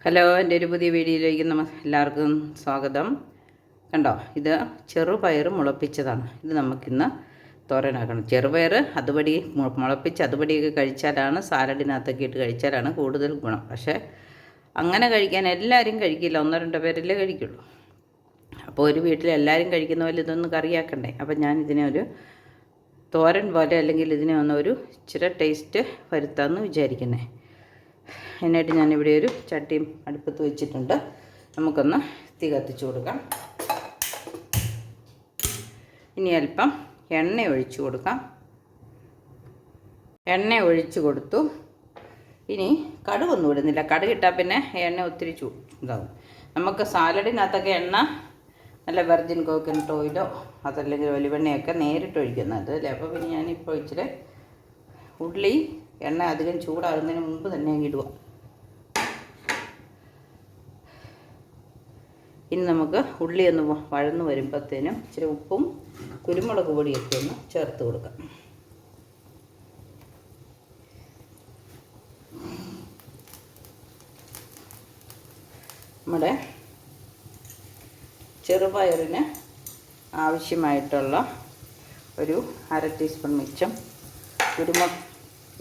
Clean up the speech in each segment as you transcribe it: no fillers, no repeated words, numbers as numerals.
Hello, എൻ്റെ ഒരു പുതിയ വീഡിയോയിലേക്ക് എല്ലാവർക്കും സ്വാഗതം. കണ്ടോ, ഇത് ചെറുപയർ മുളപ്പിച്ചതാണ്. ഇത് നമുക്കിന്ന് തോരനാക്കണം. ചെറുപയർ അതുപടി മുളപ്പിച്ച് അതുപടിയൊക്കെ കഴിച്ചാലാണ്, സാലഡിനകത്തൊക്കെ ഇട്ട് കഴിച്ചാലാണ് കൂടുതൽ ഗുണം. പക്ഷേ അങ്ങനെ കഴിക്കാൻ എല്ലാവരും കഴിക്കില്ല, ഒന്നോ രണ്ടോ പേരല്ലേ കഴിക്കുള്ളൂ. അപ്പോൾ ഒരു വീട്ടിൽ എല്ലാവരും കഴിക്കുന്ന പോലെ ഇതൊന്ന് കറിയാക്കണ്ടേ. അപ്പോൾ ഞാൻ ഇതിനെ ഒരു തോരൻ പോലെ, അല്ലെങ്കിൽ ഇതിനെ ഒരു ഇച്ചിരി ടേസ്റ്റ് വരുത്താമെന്ന് വിചാരിക്കുന്നേ. അതിനായിട്ട് ഞാനിവിടെ ഒരു ചട്ടിയും അടുപ്പത്ത് വെച്ചിട്ടുണ്ട്. നമുക്കൊന്ന് തീ കത്തിച്ചു കൊടുക്കാം. ഇനി അല്പം എണ്ണ ഒഴിച്ചു കൊടുക്കാം. എണ്ണ ഒഴിച്ചു കൊടുത്തു. ഇനി കടുകൊന്നും ഇടുന്നില്ല. കടുകിട്ടാൽ പിന്നെ എണ്ണ ഒത്തിരി ഇതാകും. നമുക്ക് സാലഡിനകത്തൊക്കെ എണ്ണ നല്ല വെർജിൻ കോക്കനട്ട് ഓയിലോ അതല്ലെങ്കിൽ ഒലിവെണ്ണയൊക്കെ നേരിട്ട് ഒഴിക്കുന്നത് അല്ലേ. അപ്പോൾ പിന്നെ ഞാനിപ്പോൾ ഇച്ചിരി ഉള്ളി എണ്ണ അധികം ചൂടാകുന്നതിന് മുമ്പ് തന്നെ ഇടുക. ഇനി നമുക്ക് ഉള്ളി ഒന്ന് വഴന്ന് വരുമ്പോഴത്തേനും ഇച്ചിരി ഉപ്പും കുരുമുളക് പൊടിയൊക്കെ ഒന്ന് ചേർത്ത് കൊടുക്കാം. നമ്മുടെ ചെറുപയറിന് ആവശ്യമായിട്ടുള്ള ഒരു 1/2 ടീസ്പൂൺ മിച്ചം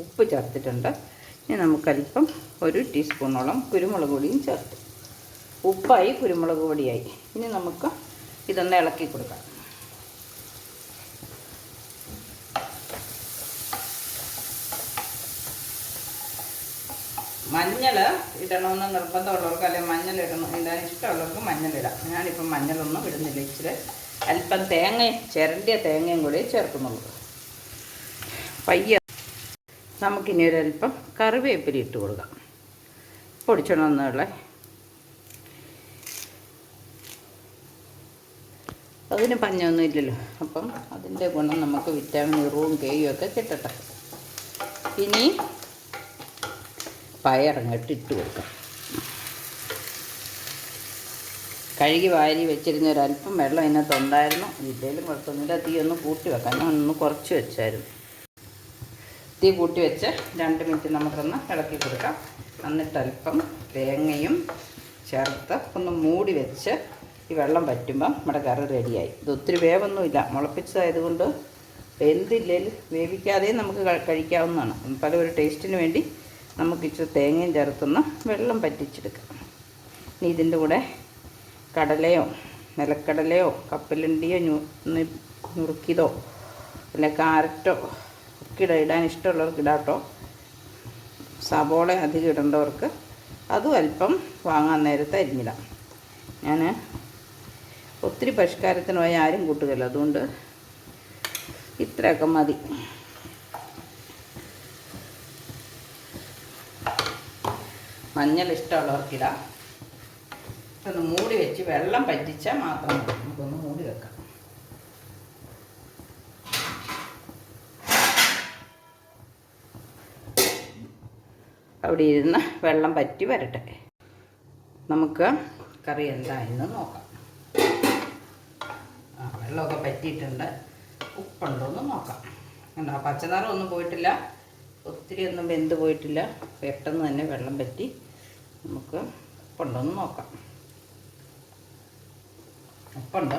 ഉപ്പ് ചേർത്തിട്ടുണ്ട്. ഇനി നമുക്കല്പം 1 ടീസ്പൂണോളം കുരുമുളക് പൊടിയും ചേർത്ത്. ഉപ്പായി, കുരുമുളക് പൊടിയായി. ഇനി നമുക്ക് ഇതൊന്ന് ഇളക്കി കൊടുക്കാം. മഞ്ഞൾ ഇടണമെന്ന് നിർബന്ധമുള്ളവർക്ക്, അല്ലെങ്കിൽ മഞ്ഞൾ ഇടാൻ ഇഷ്ടമുള്ളവർക്ക് മഞ്ഞളിടാം. ഞാനിപ്പം മഞ്ഞളൊന്നും ഇടുന്നില്ല. ഇച്ചിരി അല്പം ചിരണ്ടിയ തേങ്ങയും കൂടി ചേർക്കുന്നുള്ളൂ. പയ്യ നമുക്കിനി ഒരല്പം കറിവേപ്പില ഇട്ട് കൊടുക്കാം. പൊടിച്ചണമെന്നുള്ള അതിന് പഞ്ഞൊന്നും ഇല്ലല്ലോ. അപ്പം അതിൻ്റെ ഗുണം നമുക്ക് വിറ്റാമിൻ ഇറും കെയും ഒക്കെ കിട്ടട്ടെ. ഇനി പയറങ്ങോട്ട് ഇട്ട് കൊടുക്കാം. കഴുകി വാരി വെച്ചിരുന്ന ഒരല്പം വെള്ളം അതിനകത്തുണ്ടായിരുന്നു. ഇതിലും കുഴപ്പമൊന്നുമില്ല. തീ ഒന്ന് കൂട്ടി വെക്കാം. ഞാൻ ഒന്ന് കുറച്ച് വെച്ചായിരുന്നു. തീ കൂട്ടി വെച്ച് 2 മിനിറ്റ് നമുക്കൊന്ന് ഇളക്കി കൊടുക്കാം. എന്നിട്ട് അല്പം തേങ്ങയും ചേർത്ത് ഒന്ന് മൂടി വെച്ച് ഈ വെള്ളം വറ്റുമ്പം നമ്മുടെ കറി റെഡിയായി. ഇത് ഒത്തിരി വേവൊന്നുമില്ല, മുളപ്പിച്ചതായതുകൊണ്ട് വെന്തില്ലെങ്കിൽ വേവിക്കാതെയും നമുക്ക് കഴിക്കാവുന്നതാണ്. പല ഒരു ടേസ്റ്റിന് വേണ്ടി നമുക്ക് ഇച്ചിരി തേങ്ങയും ചേർത്തൊന്ന് വെള്ളം പറ്റിച്ചെടുക്കാം. ഇനി ഇതിൻ്റെ കൂടെ കടലയോ നിലക്കടലയോ കപ്പലണ്ടിയോ നുറുക്കിയതോ പിന്നെ കാരറ്റോ ഒക്കെ ഇടാൻ ഇഷ്ടമുള്ളവർക്ക് ഇടാട്ടോ. സവോള അധികം ഇടേണ്ടവർക്ക് അതും അല്പം വാങ്ങാൻ നേരത്തെ അരിഞ്ഞിടാം. ഞാൻ ഒത്തിരി പരിഷ്കാരത്തിന് പോയി ആരും കൂട്ടുകയില്ല, അതുകൊണ്ട് ഇത്രയൊക്കെ മതി. മഞ്ഞൾ ഇഷ്ടമുള്ളവർക്കിടാം. ഒന്ന് മൂടി വെച്ച് വെള്ളം പറ്റിച്ചാൽ മാത്രം മതി. നമുക്കൊന്ന് മൂടി വെക്കാം. അവിടെ ഇരുന്ന് വെള്ളം പറ്റി വരട്ടെ. നമുക്ക് കറി എന്തായെന്ന് നോക്കാം. വെള്ളമൊക്കെ പറ്റിയിട്ടുണ്ട്. ഉപ്പുണ്ടോയെന്ന് നോക്കാം. കണ്ടോ, പച്ചനിറമൊന്നും പോയിട്ടില്ല, ഒത്തിരി ഒന്നും വെന്ത് പോയിട്ടില്ല. പെട്ടെന്ന് തന്നെ വെള്ളം പറ്റി. നമുക്ക് ഉപ്പുണ്ടോയെന്ന് നോക്കാം. ഉപ്പുണ്ട്,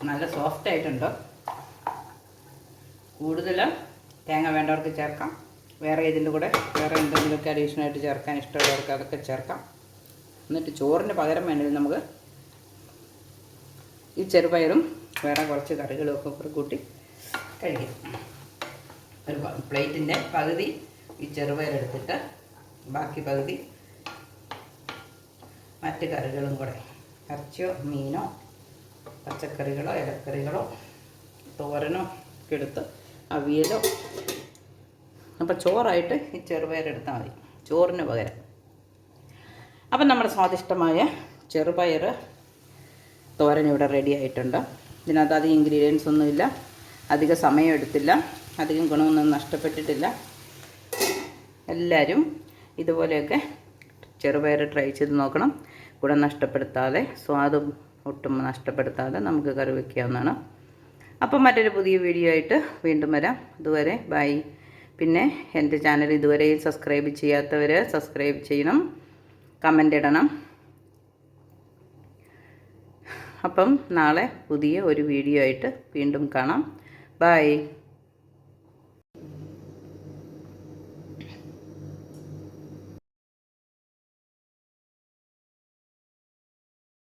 നല്ല സോഫ്റ്റ് ആയിട്ടുണ്ട്. കൂടുതൽ തേങ്ങ വേണ്ടവർക്ക് ചേർക്കാം. വേറെ ഇതിൻ്റെ കൂടെ വേറെ എന്തെങ്കിലുമൊക്കെ അഡീഷണലായിട്ട് ചേർക്കാൻ ഇഷ്ടമുള്ളവർക്ക് അതൊക്കെ ചേർക്കാം. എന്നിട്ട് ചോറിന് പകരം വേണമെങ്കിൽ നമുക്ക് ഈ ചെറുപയറും വേറെ കുറച്ച് കറികളും ഒക്കെ കൂട്ടി കഴിക്കാം. ഒരു പ്ലേറ്റിൻ്റെ പകുതി ഈ ചെറുപയറെടുത്തിട്ട് ബാക്കി പകുതി മറ്റ് കറികളും കൂടെ, ഇറച്ചിയോ മീനോ പച്ചക്കറികളോ ഇലക്കറികളോ തോരനോ ഒക്കെ എടുത്ത്, അവിയലോ. അപ്പോൾ ചോറായിട്ട് ഈ ചെറുപയറെടുത്താൽ മതി, ചോറിന് പകരം. അപ്പം നമ്മുടെ സ്വാദിഷ്ടമായ ചെറുപയർ തോരൻ ഇവിടെ റെഡി ആയിട്ടുണ്ട്. ഇതിനകത്ത് അധികം ഇൻഗ്രീഡിയൻസ് ഒന്നുമില്ല, അധിക സമയം എടുത്തില്ല, അധികം ഗുണമൊന്നും നഷ്ടപ്പെട്ടിട്ടില്ല. എല്ലാവരും ഇതുപോലെയൊക്കെ ചെറുപയർ ട്രൈ ചെയ്ത് നോക്കണം. ഗുണം നഷ്ടപ്പെടുത്താതെ, സ്വാദും ഒട്ടും നഷ്ടപ്പെടുത്താതെ നമുക്ക് കറി വയ്ക്കാവുന്നതാണ്. അപ്പം മറ്റൊരു പുതിയ വീഡിയോ ആയിട്ട് വീണ്ടും വരാം. അതുവരെ ബൈ. പിന്നെ എൻ്റെ ചാനൽ ഇതുവരെ സബ്സ്ക്രൈബ് ചെയ്യാത്തവർ സബ്സ്ക്രൈബ് ചെയ്യണം. കമൻ്റ് ഇടണം. അപ്പം നാളെ പുതിയ ഒരു വീഡിയോ ആയിട്ട് വീണ്ടും കാണാം. ബൈ.